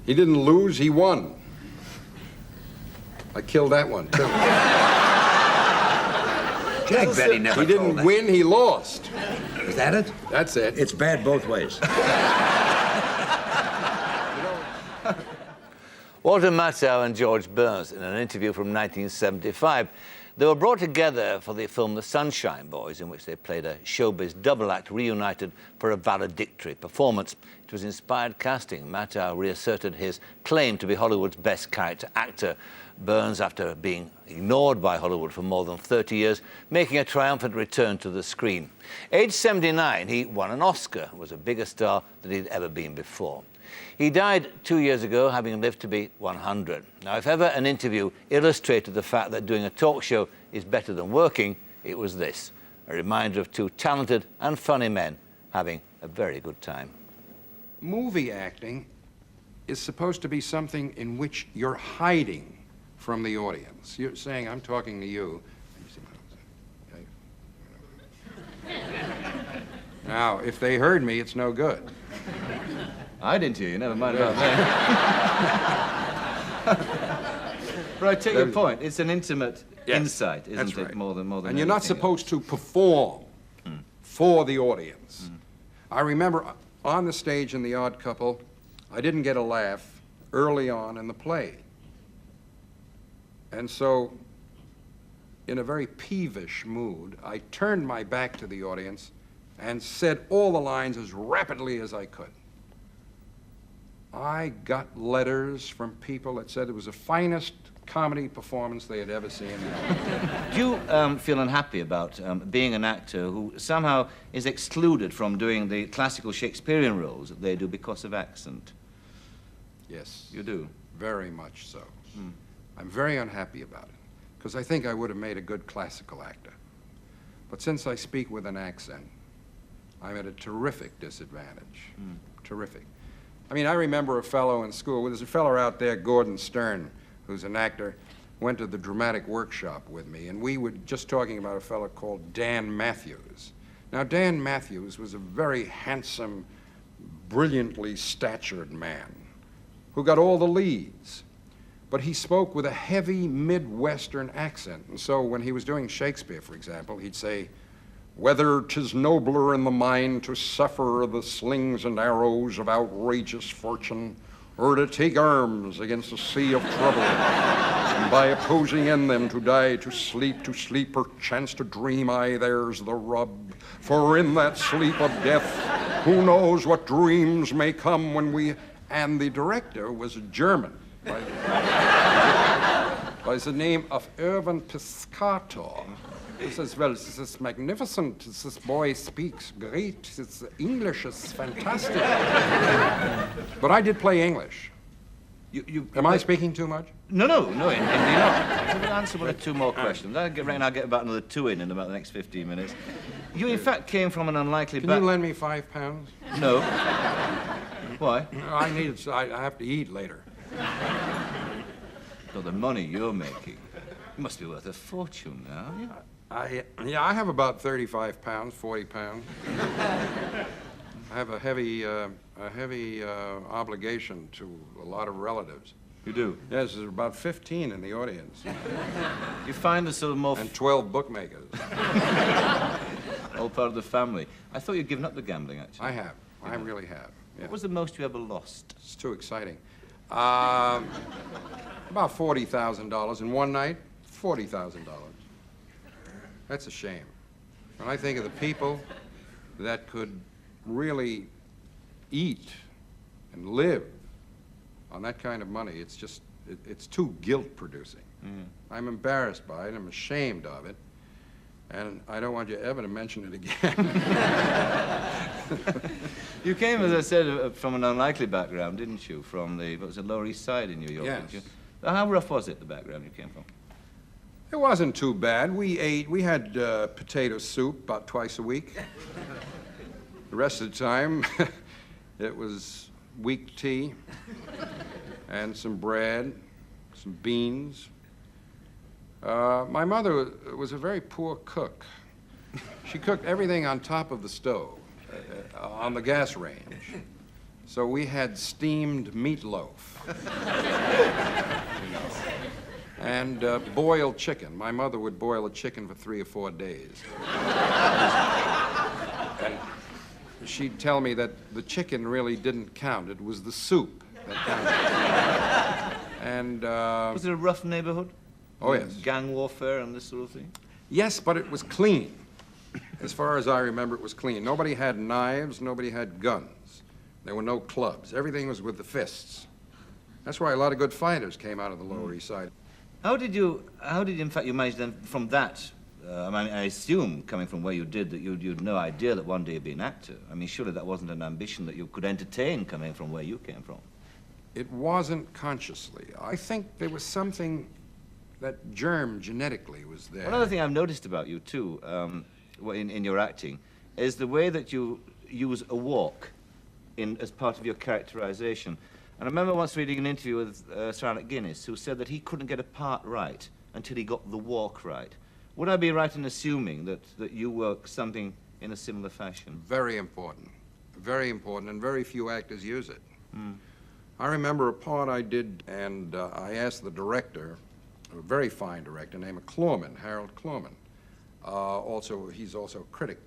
He didn't lose, he won. I killed that one, too. Jack Benny never He didn't win, he lost. Is that it? That's it. It's bad both ways. Walter Matthau and George Burns, in an interview from 1975, they were brought together for the film The Sunshine Boys, in which they played a showbiz double act reunited for a valedictory performance. It was inspired casting. Matthau reasserted his claim to be Hollywood's best character actor. Burns, after being ignored by Hollywood for more than 30 years, making a triumphant return to the screen. Aged 79, he won an Oscar and was a bigger star than he'd ever been before. He died 2 years ago, having lived to be 100. Now, if ever an interview illustrated the fact that doing a talk show is better than working, it was this, a reminder of two talented and funny men having a very good time. Movie acting is supposed to be something in which you're hiding from the audience. You're saying, I'm talking to you. Now, if they heard me, it's no good. I didn't hear you, never mind about that. But I take your point. It's an intimate insight, isn't it? Right. More than and you're not supposed to perform for the audience. I remember on the stage in The Odd Couple, I didn't get a laugh early on in the play. And so, in a very peevish mood, I turned my back to the audience and said all the lines as rapidly as I could. I got letters from people that said it was the finest comedy performance they had ever seen. Do you feel unhappy about being an actor who somehow is excluded from doing the classical Shakespearean roles that they do because of accent? Yes. You do? Very much so. I'm very unhappy about it, because I think I would have made a good classical actor. But since I speak with an accent, I'm at a terrific disadvantage. Terrific. I mean, I remember a fellow in school, there's a fellow out there, Gordon Stern, who's an actor, went to the dramatic workshop with me, and we were just talking about a fellow called Dan Matthews. Now, Dan Matthews was a very handsome, brilliantly statured man who got all the leads. But he spoke with a heavy Midwestern accent, and so when he was doing Shakespeare, for example, he'd say, "Whether 'tis nobler in the mind to suffer the slings and arrows of outrageous fortune, or to take arms against a sea of trouble, and by opposing in them to die, to sleep, perchance to dream, aye, there's the rub. For in that sleep of death, who knows what dreams may come when we..." And the director was a German by the name of Irvin Piscator. He says, "Well, this is magnificent. This boy speaks great. His English is fantastic." But I did play English. Am I speaking too much? No, indeed not. We'll answer one or two more questions. I'll get about another two in about the next 15 minutes. You, in fact, came from an unlikely Can you lend me £5? No. Why? I have to eat later. For the money you're making, you must be worth a fortune now. I have about 35 pounds, 40 pounds. I have a heavy obligation to a lot of relatives. You do? Yes, there's about 15 in the audience. You find the sort of more... And 12 bookmakers. All part of the family. I thought you'd given up the gambling, actually. I have. I really have. Yeah. What was the most you ever lost? It's too exciting. About $40,000 in one night. $40,000. That's a shame. When I think of the people that could really eat and live on that kind of money, it's just, it's too guilt-producing. I'm embarrassed by it, I'm ashamed of it, and I don't want you ever to mention it again. You came, as I said, from an unlikely background, didn't you? From the, what was it, Lower East Side in New York, yes. Didn't you? How rough was it, the background you came from? It wasn't too bad. We had potato soup about twice a week. The rest of the time, it was weak tea and some bread, some beans. My mother was a very poor cook. She cooked everything on top of the stove, on the gas range. So we had steamed meatloaf. You know, and boiled chicken. My mother would boil a chicken for 3 or 4 days. And she'd tell me that the chicken really didn't count. It was the soup that counted. And, Was it a rough neighborhood? Oh, yes. Gang warfare and this sort of thing? Yes, but it was clean. As far as I remember, it was clean. Nobody had knives, nobody had guns. There were no clubs. Everything was with the fists. That's why a lot of good fighters came out of the Lower East Side. How did you, in fact, you manage then from that? I assume, coming from where you did, that you'd no idea that one day you'd be an actor. I mean, surely that wasn't an ambition that you could entertain coming from where you came from. It wasn't consciously. I think there was something that germ genetically was there. Another thing I've noticed about you, too, in your acting, is the way that you use a walk as part of your characterization. And I remember once reading an interview with Sir Alec Guinness, who said that he couldn't get a part right until he got the walk right. Would I be right in assuming that you work something in a similar fashion? Very important, and very few actors use it. I remember a part I did, and I asked the director, a very fine director named Harold Klorman. He's also a critic.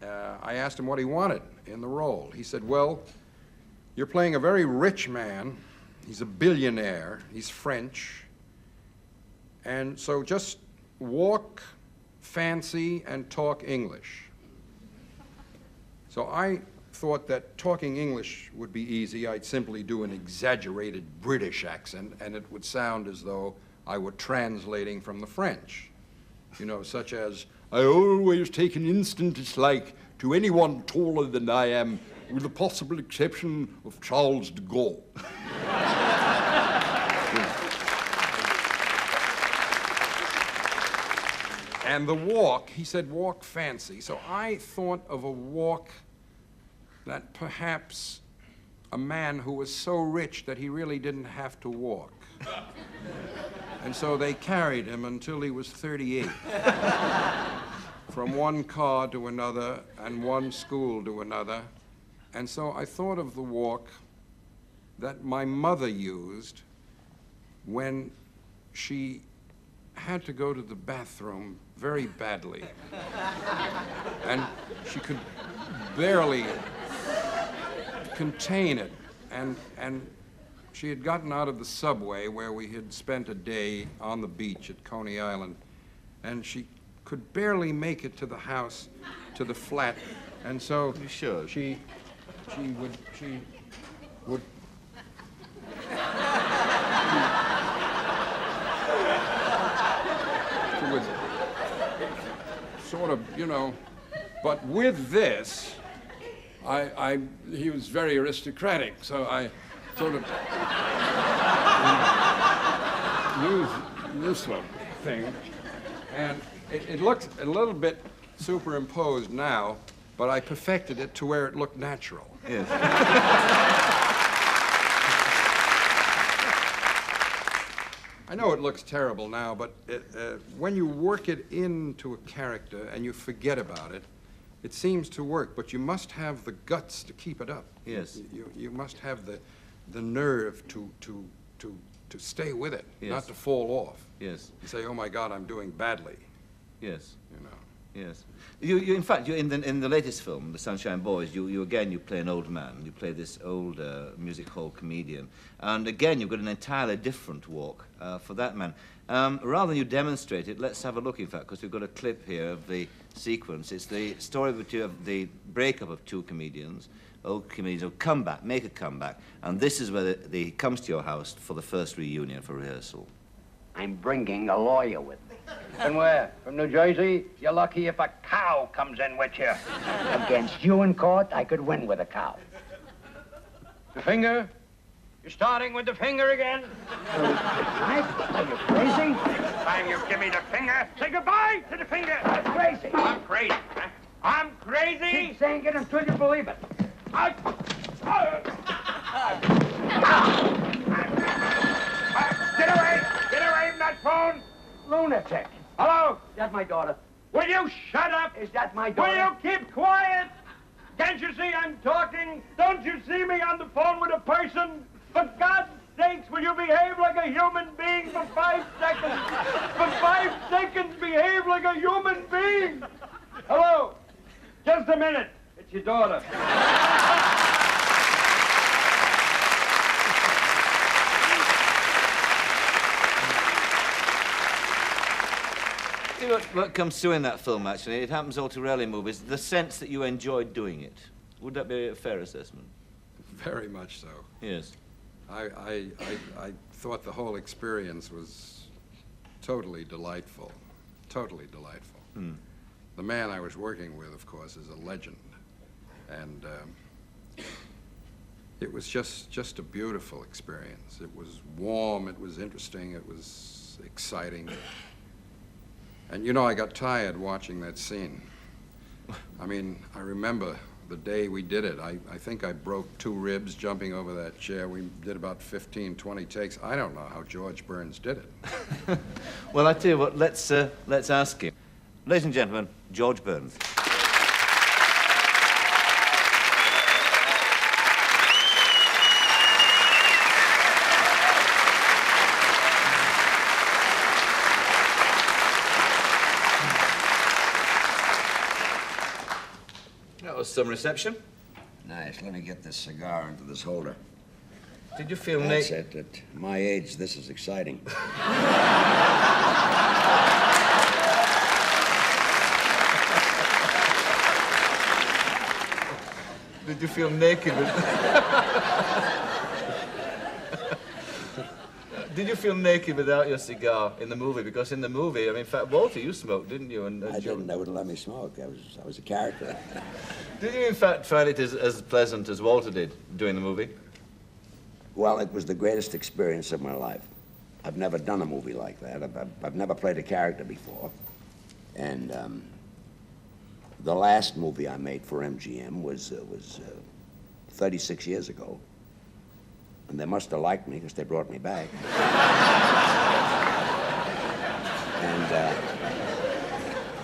I asked him what he wanted in the role. He said, well, you're playing a very rich man. He's a billionaire. He's French. And so just walk fancy and talk English. So I thought that talking English would be easy. I'd simply do an exaggerated British accent, and it would sound as though I were translating from the French. You know, such as, I always take an instant dislike to anyone taller than I am, with the possible exception of Charles de Gaulle. And the walk, he said, walk fancy. So I thought of a walk that perhaps a man who was so rich that he really didn't have to walk. And so they carried him until he was 38. From one car to another and one school to another. And so I thought of the walk that my mother used when she had to go to the bathroom very badly. And she could barely contain it. And she had gotten out of the subway where we had spent a day on the beach at Coney Island, and she could barely make it to the house, to the flat. And so You should. she would sort of, you know, but with this, he was very aristocratic, so I sort of used this one thing, and it looks a little bit superimposed now, but I perfected it to where it looked natural. Yes. I know it looks terrible now, but when you work it into a character and you forget about it, it seems to work, but you must have the guts to keep it up. Yes. You must have the nerve to stay with it, Yes. not to fall off. Yes. You say, oh my God, I'm doing badly, Yes. you know. Yes. In fact, in the latest film, The Sunshine Boys, you play an old man. You play this old music hall comedian. And again, you've got an entirely different walk for that man. Rather than you demonstrate it, let's have a look, in fact, because we've got a clip here of the sequence. It's the story of the breakup of two comedians, old comedians who come back, make a comeback, and this is where he comes to your house for the first reunion for rehearsal. I'm bringing a lawyer with me. From where? From New Jersey? You're lucky if a cow comes in with you. Against you in court, I could win with a cow. The finger? You're starting with the finger again? Are you crazy? Time you give me the finger, say goodbye to the finger. I'm crazy. I'm crazy. I'm crazy? Keep saying it until you believe it. Get away! Get away from that phone! Lunatic. Hello? Is that my daughter? Will you shut up? Is that my daughter? Will you keep quiet? Can't you see I'm talking? Don't you see me on the phone with a person? For God's sakes, will you behave like a human being for 5 seconds? For 5 seconds, behave like a human being. Hello? Just a minute. It's your daughter. See what comes through in that film, actually, it happens all too rarely in movies, the sense that you enjoyed doing it. Would that be a fair assessment? Very much so. Yes. I thought the whole experience was totally delightful. Totally delightful. The man I was working with, of course, is a legend. And it was just a beautiful experience. It was warm, it was interesting, it was exciting. And you know, I got tired watching that scene. I mean, I remember the day we did it. I think I broke 2 ribs jumping over that chair. We did about 15, 20 takes. I don't know how George Burns did it. Well, I tell you what, let's ask him. Ladies and gentlemen, George Burns. That was some reception. Nice. Let me get this cigar into this holder. Did you feel That's naked? it. At my age, this is exciting. Did you feel naked? Did you feel naked without your cigar in the movie? Because in the movie, I mean, in fact, Walter, you smoked, didn't you? And I didn't. They wouldn't let me smoke. I was a character. Did you, in fact, find it as pleasant as Walter did doing the movie? Well, it was the greatest experience of my life. I've never done a movie like that. I've never played a character before. And the last movie I made for MGM was 36 years ago. And they must have liked me because they brought me back.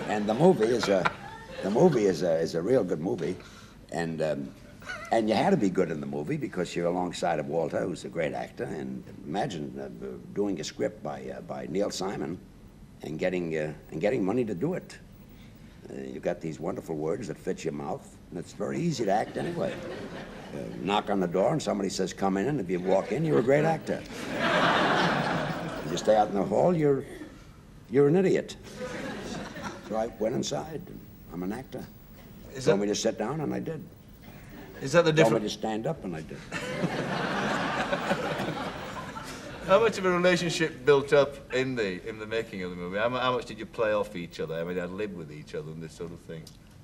And the movie is a real good movie. And you had to be good in the movie because you're alongside of Walter, who's a great actor. And imagine doing a script by Neil Simon and getting money to do it. You've got these wonderful words that fit your mouth, and it's very easy to act anyway. Knock on the door and somebody says, "Come in," and if you walk in, you're a great actor. If you stay out in the hall, you're an idiot. So I went inside. I'm an actor. Told me to sit down, and I did. Is that the Told difference? me to stand up, and I did. How much of a relationship built up in the making of the movie? How much did you play off each other? I mean, I'd live with each other and this sort of thing.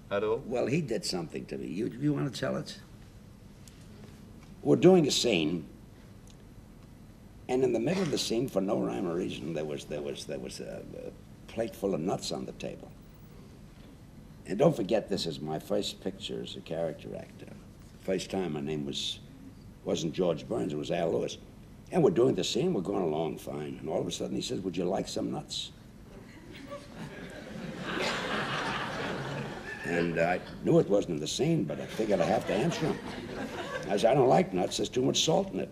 At all? Well, he did something to me. You want to tell it? We're doing a scene, and in the middle of the scene, for no rhyme or reason, there was a plate full of nuts on the table. And don't forget, this is my first picture as a character actor. First time my name wasn't George Burns, it was Al Lewis. And we're doing the scene, we're going along fine. And all of a sudden he says, "Would you like some nuts?" And I knew it wasn't in the scene, but I figured I have to answer him. I said, "I don't like nuts, there's too much salt in it."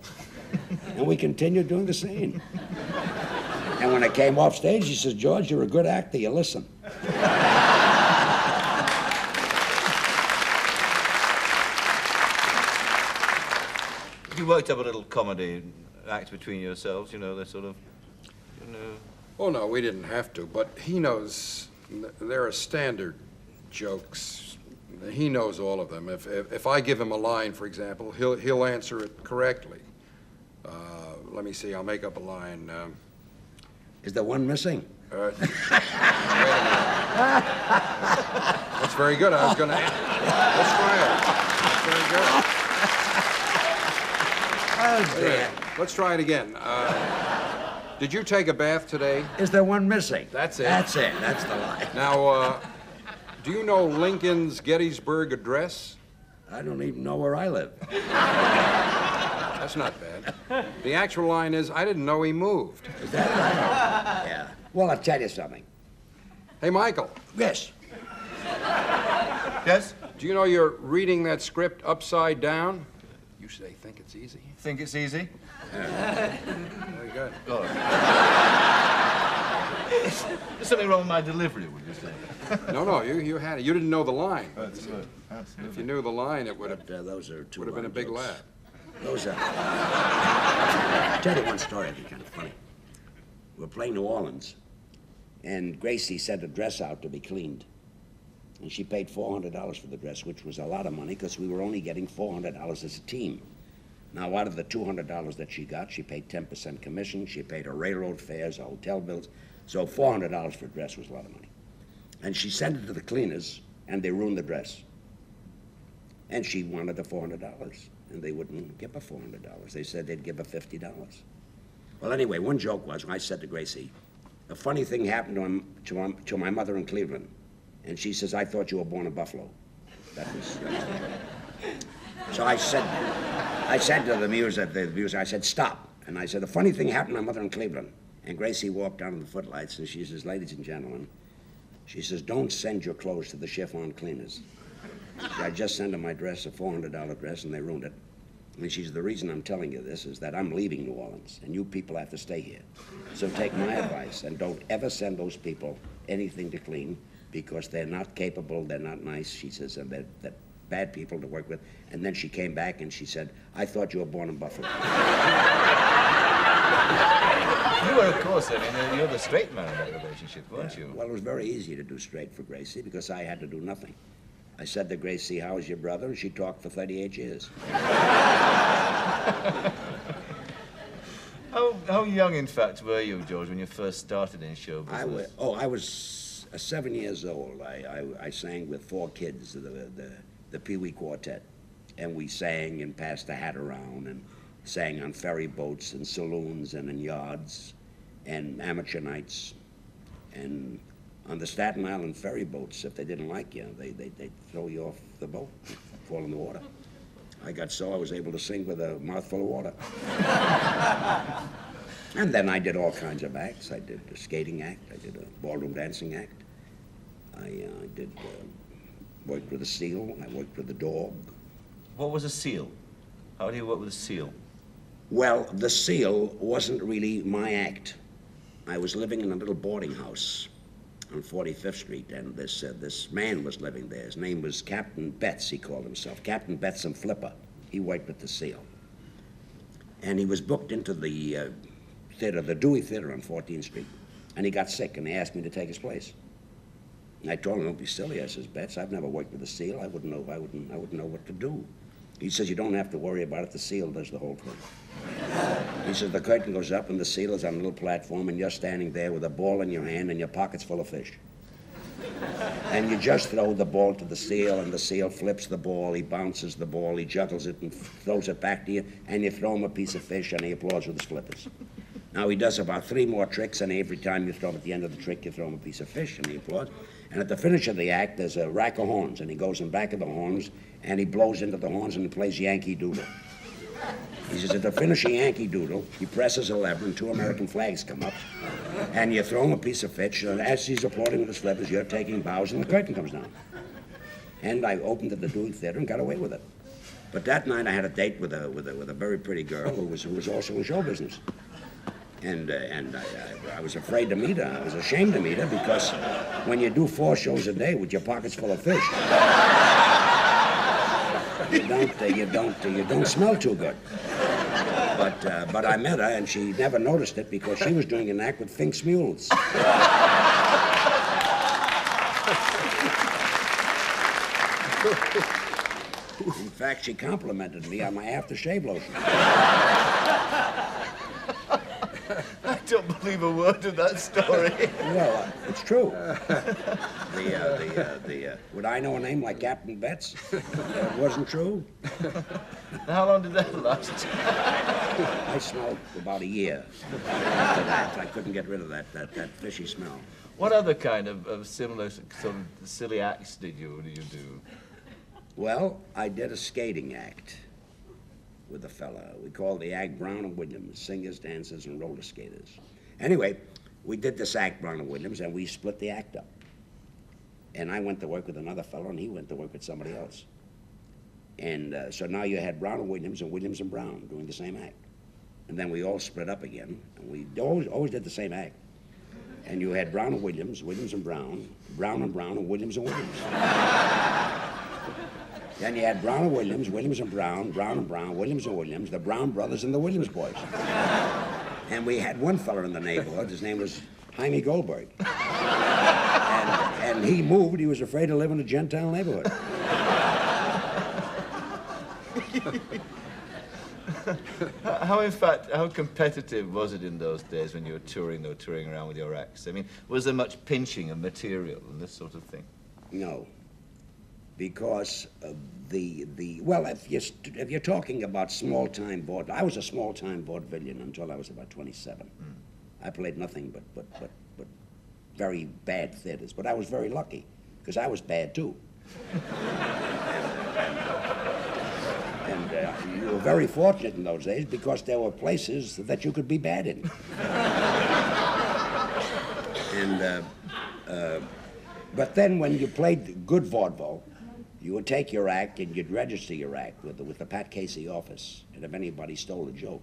And we continued doing the scene. And when I came off stage, he says, "George, you're a good actor, you listen." You worked up a little comedy act between yourselves, you know, the sort of, you know... Oh, no, we didn't have to, but he knows there are standard jokes. He knows all of them. If I give him a line, for example, he'll answer it correctly. Let me see, I'll make up a line. Is there one missing? Wait a minute. That's very good. I was going to... Let's try it. That's very good. Oh, dear. Let's try it again. Did you take a bath today? Is there one missing? That's it. That's it. That's the line. Now, do you know Lincoln's Gettysburg Address? I don't even know where I live. That's not bad. The actual line is, "I didn't know he moved." Is that right? Yeah. Well, I'll tell you something. Hey, Michael. Yes. Yes? Do you know you're reading that script upside down? You say, think it's easy? Think it's easy? Very good. There's something wrong with my delivery, would you say? No, you had it. You didn't know the line. Absolutely. If you knew the line, it would have Those are two been a big jokes. laugh. Those are... I'll tell you one story, I think kind of funny. We were playing New Orleans, and Gracie sent a dress out to be cleaned. And she paid $400 for the dress, which was a lot of money because we were only getting $400 as a team. Now, out of the $200 that she got, she paid 10% commission. She paid her railroad fares, her hotel bills. So $400 for a dress was a lot of money. And she sent it to the cleaners, and they ruined the dress. And she wanted the $400, and they wouldn't give her $400. They said they'd give her $50. Well, anyway, one joke was, I said to Gracie, a funny thing happened to my mother in Cleveland. And she says, I thought you were born in Buffalo. That was the joke. So I said to the muser, I said, stop. And I said, a funny thing happened to my mother in Cleveland. And Gracie walked down to the footlights, and she says, ladies and gentlemen, she says, don't send your clothes to the chiffon cleaners. I just sent them my dress, a $400 dress, and they ruined it. And she says, the reason I'm telling you this is that I'm leaving New Orleans, and you people have to stay here. So take my advice, and don't ever send those people anything to clean, because they're not capable, they're not nice, she says, and they're bad people to work with. And then she came back and she said, I thought you were born in Buffalo. You were, of course, I mean, you're the straight man in that relationship, weren't you? Well, it was very easy to do straight for Gracie because I had to do nothing. I said to Gracie, how's your brother? And she talked for 38 years. How young, in fact, were you, George, when you first started in show business? I was 7 years old. I sang with 4 kids, the Pee Wee Quartet. And we sang and passed the hat around and sang on ferry boats and saloons and in yards and amateur nights. And on the Staten Island ferry boats, if they didn't like you, they'd throw you off the boat, fall in the water. I was able to sing with a mouthful of water. And then I did all kinds of acts. I did a skating act. I did a ballroom dancing act. I worked with a seal. I worked with a dog. What was a seal? How do you work with a seal? Well, the seal wasn't really my act. I was living in a little boarding house on 45th Street, and this man was living there. His name was Captain Betts, he called himself. Captain Betts and Flipper. He worked with the seal. And he was booked into the theater, the Dewey Theater on 14th Street. And he got sick, and they asked me to take his place. And I told him, don't be silly. I says, Betts, I've never worked with the seal. I wouldn't know what to do. He says, you don't have to worry about it. The seal does the whole thing. He says, the curtain goes up and the seal is on a little platform and you're standing there with a ball in your hand and your pocket's full of fish. And you just throw the ball to the seal and the seal flips the ball, he bounces the ball, he juggles it and throws it back to you, and you throw him a piece of fish and he applauds with his flippers. Now he does about 3 more tricks, and every time you throw him at the end of the trick, you throw him a piece of fish and he applauds. And at the finish of the act, there's a rack of horns, and he goes in back of the horns and he blows into the horns and he plays Yankee Doodle. He says, at the finish of Yankee Doodle, he presses a lever and 2 American flags come up, and you throw him a piece of fish, and as he's applauding with his flippers, you're taking bows, and the curtain comes down. And I opened at the Dewey Theater and got away with it. But that night I had a date with a very pretty girl who was also in show business. And I was afraid to meet her. I was ashamed to meet her because when you do 4 shows a day with your pockets full of fish, you don't smell too good. But I met her, and she never noticed it because she was doing an act with Fink's Mules. In fact, she complimented me on my aftershave lotion. I don't believe a word of that story. Well, it's true. Would I know a name like Captain Betts? It wasn't true. How long did that last? I smelled for about a year. After that, I couldn't get rid of that fishy smell. What other kind of similar sort of silly acts did you do? Well, I did a skating act with a fella. We called the act Brown and Williams, singers, dancers, and roller skaters. Anyway, we did this act, Brown and Williams, and we split the act up. And I went to work with another fellow, and he went to work with somebody else. And so now you had Brown and Williams and Brown doing the same act. And then we all split up again, and we always did the same act. And you had Brown and Williams and Brown, Brown and Brown, and Williams and Williams. Then you had Brown and Williams and Brown, Brown and Brown, Williams and Williams, the Brown brothers and the Williams boys. And we had one fella in the neighborhood, his name was Jaime Goldberg. And he moved, he was afraid to live in a Gentile neighborhood. How competitive was it in those days when you were touring around with your acts? I mean, was there much pinching of material and this sort of thing? No, because well, if you're talking about small-time vaudeville, I was a small-time vaudevillian until I was about 27. I played nothing but very bad theaters, but I was very lucky, because I was bad too. And you were very fortunate in those days because there were places that you could be bad in. But then when you played good vaudeville, you would take your act and you'd register your act with the Pat Casey office. And if anybody stole a joke,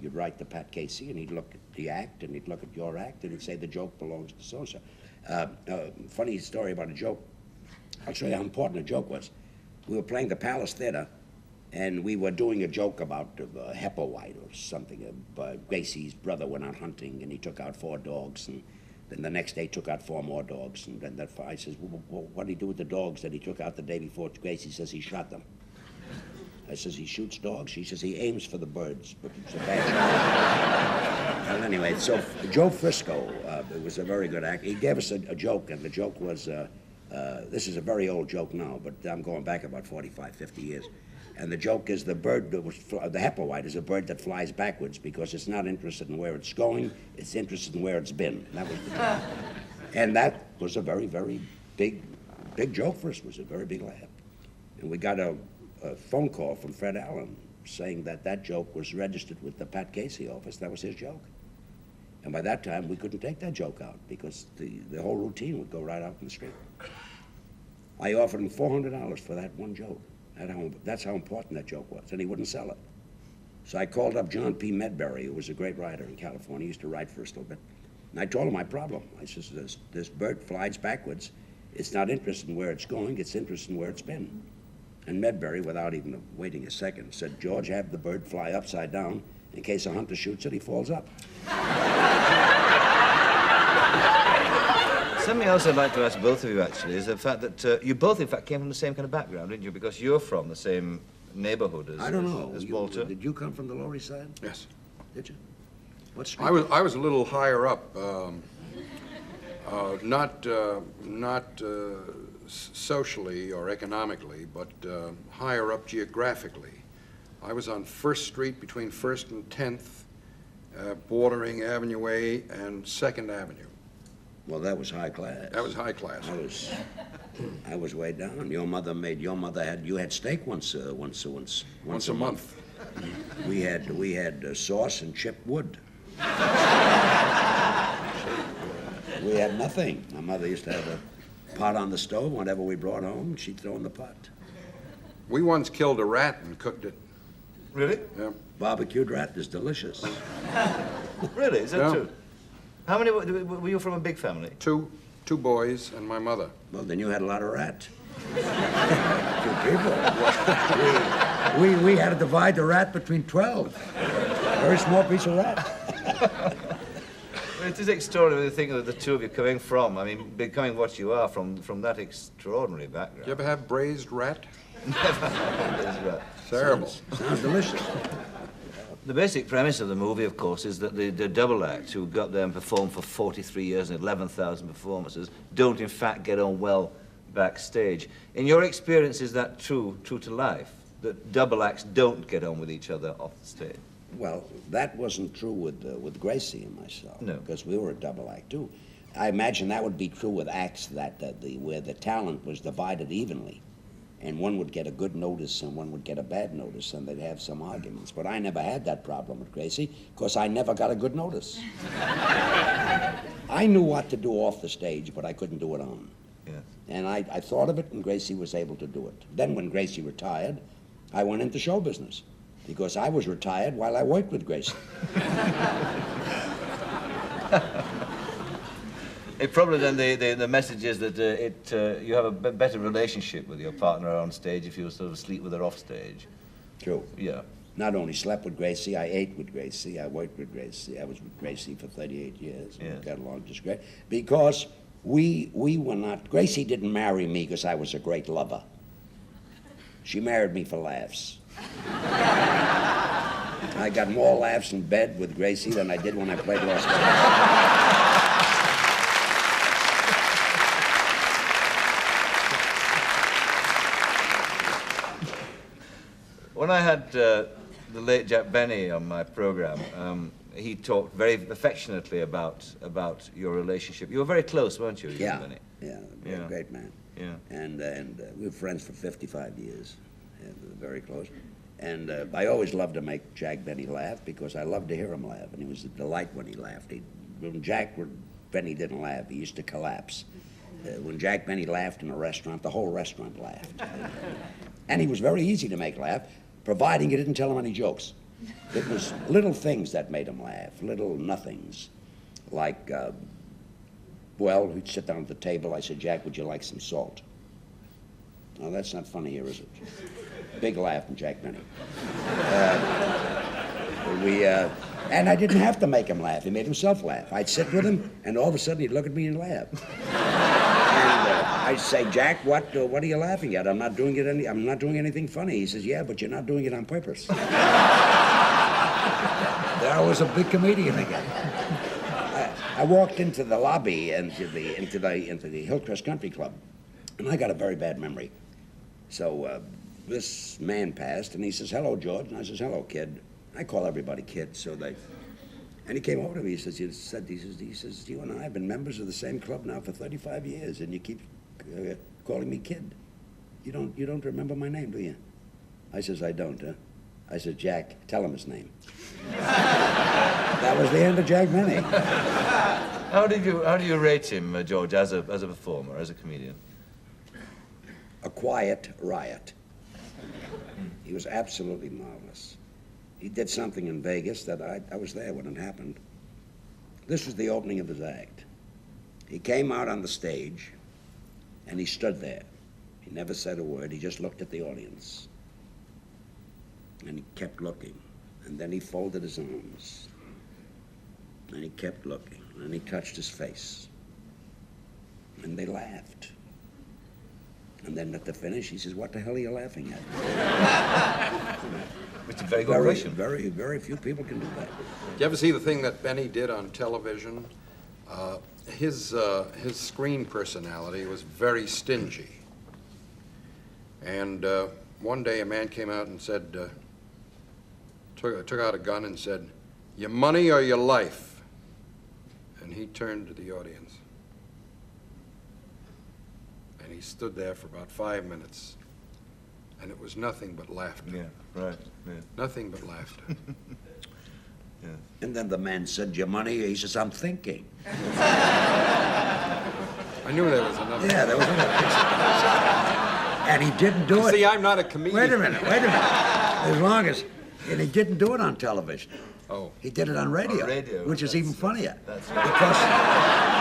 you'd write to Pat Casey, and he'd look at the act, and he'd look at your act, and he'd say the joke belongs to so-and-so. Funny story about a joke. I'll show you how important a joke was. We were playing the Palace Theater, and we were doing a joke about Hepplewhite or something. Gracie's brother went out hunting, and he took out 4 dogs, and then the next day took out 4 more dogs. And then I says, well, what did he do with the dogs that he took out the day before? Gracie says he shot them. I says, he shoots dogs? She says, he aims for the birds, but it's a bad shot. Well, anyway, so Joe Frisco, it was a very good act. He gave us a joke, and the joke was, this is a very old joke now, but I'm going back about 45, 50 years. And the joke is the Hepplewhite is a bird that flies backwards because it's not interested in where it's going, it's interested in where it's been. That was the joke. And that was a very, very big joke for us. It was a very big laugh. And we got a phone call from Fred Allen saying that joke was registered with the Pat Casey office. That was his joke. And by that time, we couldn't take that joke out because the whole routine would go right out in the street. I offered him $400 for that one joke. That's how important that joke was, and he wouldn't sell it. So I called up John P. Medbury, who was a great writer in California. He used to write for us a little bit. And I told him my problem. I says, this bird flies backwards. It's not interested in where it's going, it's interested in where it's been. And Medbury, without even waiting a second, said, George, have the bird fly upside down. In case a hunter shoots it, he falls up. Something else I'd like to ask both of you, actually, is the fact that you both, in fact, came from the same kind of background, didn't you? Because you're from the same neighborhood as I don't know. As Walter. Did you come from the Lower East Side? Yes. Did you? What street? I was a little higher up, not socially or economically, but higher up geographically. I was on 1st Street between 1st and 10th, bordering Avenue A and 2nd Avenue. Well, that was high class. That was high class. I was way down. You had steak once a month. We had sauce and chipped wood. We had nothing. My mother used to have a pot on the stove. Whenever we brought home, she'd throw in the pot. We once killed a rat and cooked it. Really? Yeah. Barbecued rat is delicious. Really? Is that Yeah. true? How many were you from a big family? Two boys and my mother. Well, then you had a lot of rat. 2 people. We had to divide the rat between 12. Very small piece of rat. Well, it is extraordinary to think of the two of you coming from, I mean, becoming what you are from that extraordinary background. You ever have braised rat? Never. Terrible. Sounds delicious. The basic premise of the movie, of course, is that the double act who got there and performed for 43 years and 11,000 performances don't, in fact, get on well backstage. In your experience, is that true to life, that double acts don't get on with each other off the stage? Well, that wasn't true with Gracie and myself. No. Because we were a double act, too. I imagine that would be true with acts where the talent was divided evenly. And one would get a good notice and one would get a bad notice, and they'd have some arguments. But I never had that problem with Gracie, because I never got a good notice. I knew what to do off the stage, but I couldn't do it on. Yes. And I thought of it, and Gracie was able to do it. Then when Gracie retired, I went into show business, because I was retired while I worked with Gracie. It probably then the message is that you have a better relationship with your partner on stage if you sort of sleep with her off stage. True. Yeah. Not only slept with Gracie, I ate with Gracie, I worked with Gracie. I was with Gracie for 38 years. Yeah. Got along just great. Because we were not, Gracie didn't marry me because I was a great lover. She married me for laughs. I got more laughs in bed with Gracie than I did when I played Lost Boys. When I had the late Jack Benny on my program, he talked very affectionately about your relationship. You were very close, weren't you, Yeah, Benny? yeah, great man. Yeah. And we were friends for 55 years, and we were very close. And I always loved to make Jack Benny laugh because I loved to hear him laugh, and he was a delight when he laughed. When Jack Benny didn't laugh, he used to collapse. When Jack Benny laughed in a restaurant, the whole restaurant laughed. And he was very easy to make laugh, providing you didn't tell him any jokes. It was little things that made him laugh, little nothings. Like, well, we'd sit down at the table. I said, Jack, would you like some salt? No, that's not funny here, is it? Big laugh from Jack Benny. And I didn't have to make him laugh. He made himself laugh. I'd sit with him, and all of a sudden he'd look at me and laugh. I'd say, Jack, what are you laughing at? I'm not doing anything funny. He says, yeah, but you're not doing it on purpose. There I was a big comedian again. I walked into the lobby into the Hillcrest Country Club, and I got a very bad memory. So this man passed, and he says, hello, George. And I says, hello, kid. I call everybody kid, and he came over to me. He says, you and I have been members of the same club now for 35 years, and you keep calling me kid. You don't remember my name, do you? I says, I don't, huh? I said, Jack, tell him his name. That was the end of Jack Benny. How do you rate him, George, as a performer, as a comedian? A quiet riot. He was absolutely marvelous. He did something in Vegas that I was there when it happened. This was the opening of his act. He came out on the stage, and he stood there. He never said a word. He just looked at the audience. And he kept looking. And then he folded his arms. And he kept looking. And he touched his face. And they laughed. And then at the finish, he says, what the hell are you laughing at? It's a very good question. Very, very few people can do that. Did you ever see the thing that Benny did on television? His screen personality was very stingy. And one day a man came out and said, took out a gun and said, your money or your life? And he turned to the audience. And he stood there for about 5 minutes. And it was nothing but laughter. Yeah, right. Yeah. Nothing but laughter. Yeah. And then the man said, your money? He says, I'm thinking. I knew there was another. Yeah, there was another. And he didn't do it. See, I'm not a comedian. Wait a minute. As long as, and he didn't do it on television. Oh. He did it on radio. On radio, which is even funnier. That's right.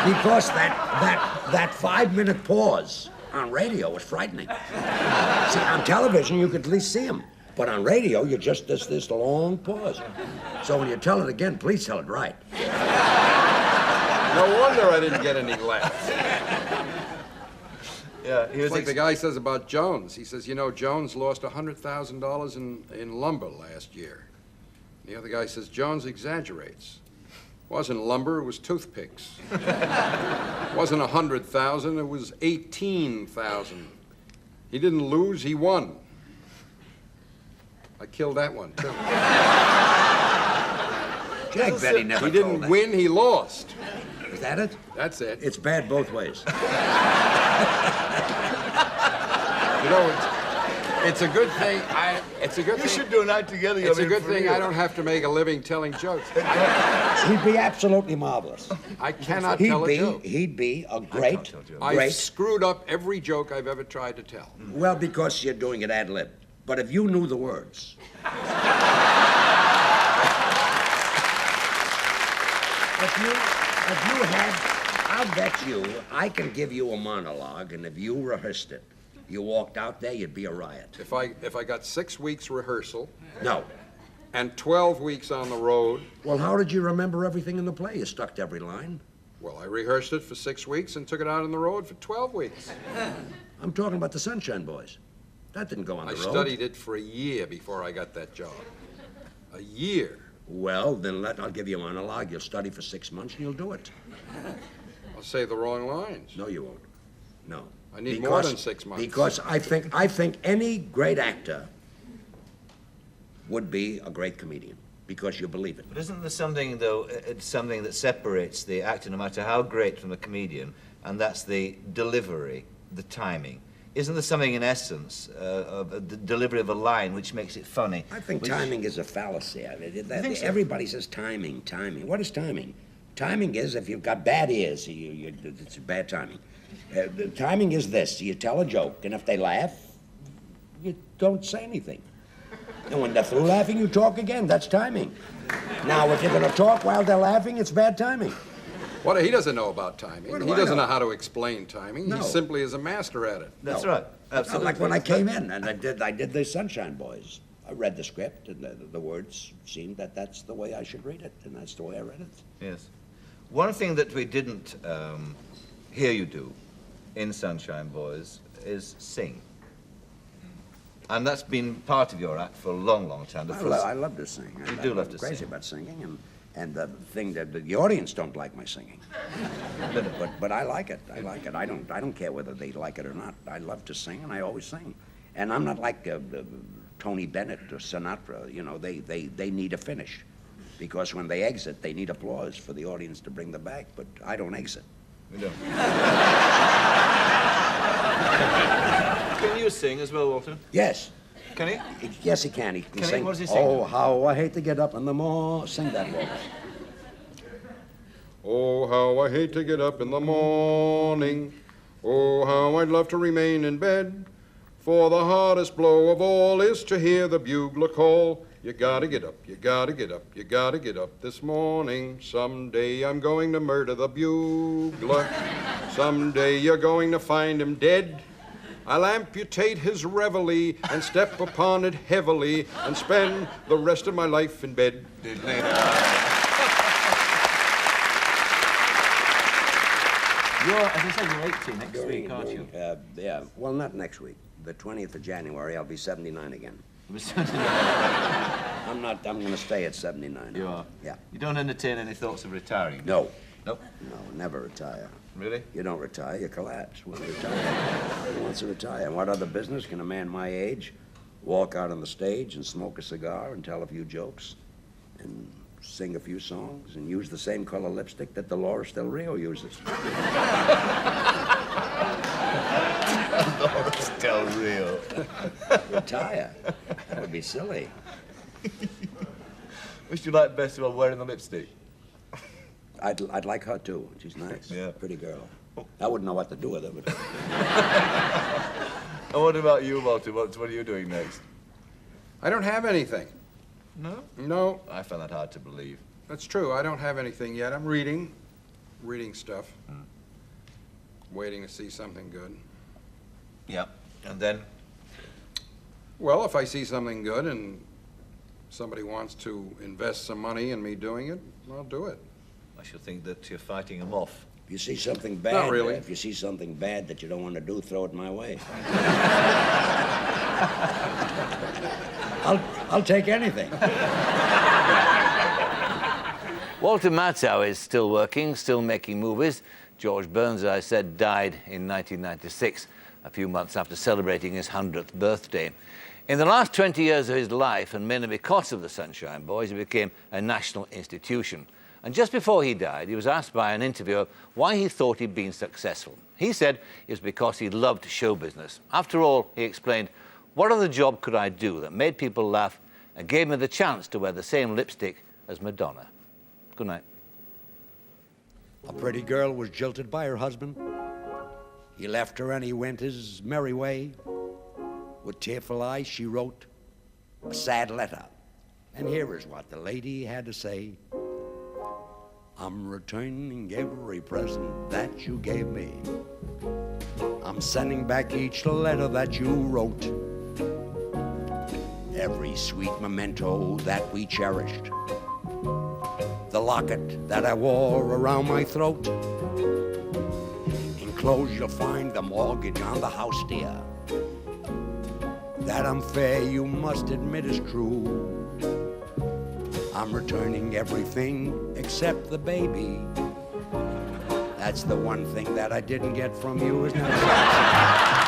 Because that 5-minute pause on radio was frightening. See, on television, you could at least see him. But on radio, you just, there's this long pause. So when you tell it again, please tell it right. No wonder I didn't get any laughs. Yeah, he was It's like the guy says about Jones. He says, you know, Jones lost $100,000 in lumber last year. The other guy says, Jones exaggerates. It wasn't lumber, it was toothpicks. It wasn't 100,000, it was 18,000. He didn't lose, he won. I killed that one, too. Jack Benny never He told didn't that. win, he lost. Is that it? That's it. It's bad both ways. You know, It's a good thing. It's a good You thing. should do an act together. It's I a mean, good for thing real. I don't have to make a living telling jokes. He'd be absolutely marvelous. I cannot tell a joke. He'd be a can't great, tell jokes. I've great. screwed up every joke I've ever tried to tell. Well, because you're doing it ad lib. But if you knew the words. If you had, I'll bet you, I can give you a monologue, and if you rehearsed it, you walked out there, you'd be a riot. If I got 6 weeks rehearsal No. and 12 weeks on the road, Well, how did you remember everything in the play? You stuck to every line. well, I rehearsed it for 6 weeks and took it out on the road for 12 weeks. I'm talking about the Sunshine Boys. That didn't go on I the road. studied it for a year before I got that job. A year. Well, then I'll give you a monologue. You'll study for 6 months and you'll do it. I'll say the wrong lines. No, you won't. No. I need more than 6 months. Because I think any great actor would be a great comedian because you believe it. But isn't there something, though, it's something that separates the actor, no matter how great, from the comedian, and that's the delivery, the timing? Isn't there something in essence of the delivery of a line which makes it funny? I think timing is a fallacy. I mean, think so? Everybody says timing, timing. What is timing? Timing is if you've got bad ears, it's bad timing. The timing is this: you tell a joke, and if they laugh, you don't say anything. And when they're through laughing, you talk again. That's timing. Now, if you're going to talk while they're laughing, it's bad timing. What? He doesn't know about timing. What do He I doesn't know? know how to explain timing. No. He simply is a master at it. That's No. right. Absolutely. Like when I came in and I did the Sunshine Boys. I read the script and the words seemed that that's the way I should read it, and that's the way I read it. Yes. One thing that we didn't hear you do in Sunshine Boys is sing. And that's been part of your act for a long, long time. The first- I love to sing. You do love to I'm crazy sing. about singing, and the thing that the audience don't like my singing, but I like it. I like it. I don't care whether they like it or not. I love to sing, and I always sing. And I'm not like Tony Bennett or Sinatra. You know, they need a finish, because when they exit, they need applause for the audience to bring them back. But I don't exit. We don't. Can you sing as well, Walter? Yes. Can he? Yes, he can. He can Can he? sing. What does he sing? Oh, how I hate to get up in the morning. Sing that, Walter. Oh, how I hate to get up in the morning. Oh, how I'd love to remain in bed. For the hardest blow of all is to hear the bugler call. You gotta get up, you gotta get up, you gotta get up this morning. Someday I'm going to murder the bugler. Someday you're going to find him dead. I'll amputate his reveille and step upon it heavily and spend the rest of my life in bed. As I said, you're 80 next week, aren't you? Yeah. Well, not next week. The 20th of January, I'll be 79 again. I'm going to stay at 79. You are? Yeah. You don't entertain any thoughts of retiring? No. Nope. No, never retire. Really? You don't retire, you collapse. Who wants to retire? And what other business can a man my age walk out on the stage and smoke a cigar and tell a few jokes and sing a few songs and use the same color lipstick that Dolores Del Rio uses? Dolores Del Rio. Retire. That would be silly. Which do you like best about wearing the lipstick? I'd like her too. She's nice. Yeah. Pretty girl. I wouldn't know what to do with her, but And what about you, Walter? What are you doing next? I don't have anything. No? No, I find that hard to believe. that's true. I don't have anything yet. I'm reading stuff. Waiting to see something good. Yeah. And then? Well, if I see something good and somebody wants to invest some money in me doing it, I'll do it. I should think that you're fighting them off. if you see something bad, Not really. if you see something bad that you don't want to do, throw it my way. I'll take anything. Walter Matthau is still working, still making movies. George Burns, as I said, died in 1996, a few months after celebrating his 100th birthday. In the last 20 years of his life, and mainly because of the Sunshine Boys, he became a national institution. And just before he died, he was asked by an interviewer why he thought he'd been successful. He said it was because he loved show business. After all, he explained, What other job could I do that made people laugh and gave me the chance to wear the same lipstick as Madonna? Good night. A pretty girl was jilted by her husband. He left her and he went his merry way. With tearful eyes she wrote a sad letter. And here is what the lady had to say. I'm returning every present that you gave me. I'm sending back each letter that you wrote. Every sweet memento that we cherished. The locket that I wore around my throat. Enclosed you'll find the mortgage on the house, dear. That unfair you must admit is true. I'm returning everything except the baby. That's the one thing that I didn't get from you, isn't it?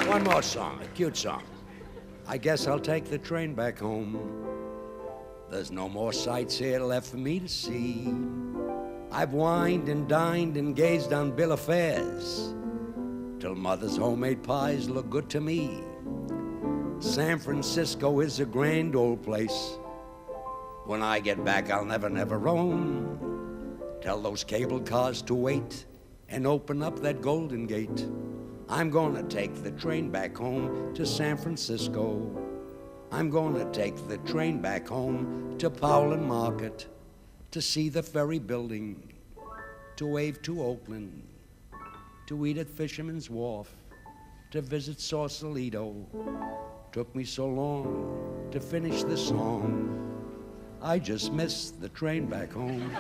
One more song, a cute song. I guess I'll take the train back home. There's no more sights here left for me to see. I've wined and dined and gazed on bill of fares till mother's homemade pies look good to me. San Francisco is a grand old place. When I get back, I'll never, never roam. Tell those cable cars to wait and open up that Golden Gate. I'm gonna take the train back home to San Francisco. I'm gonna take the train back home to Powell Market to see the ferry building, to wave to Oakland, to eat at Fisherman's Wharf, to visit Sausalito. Took me so long to finish the song. I just missed the train back home.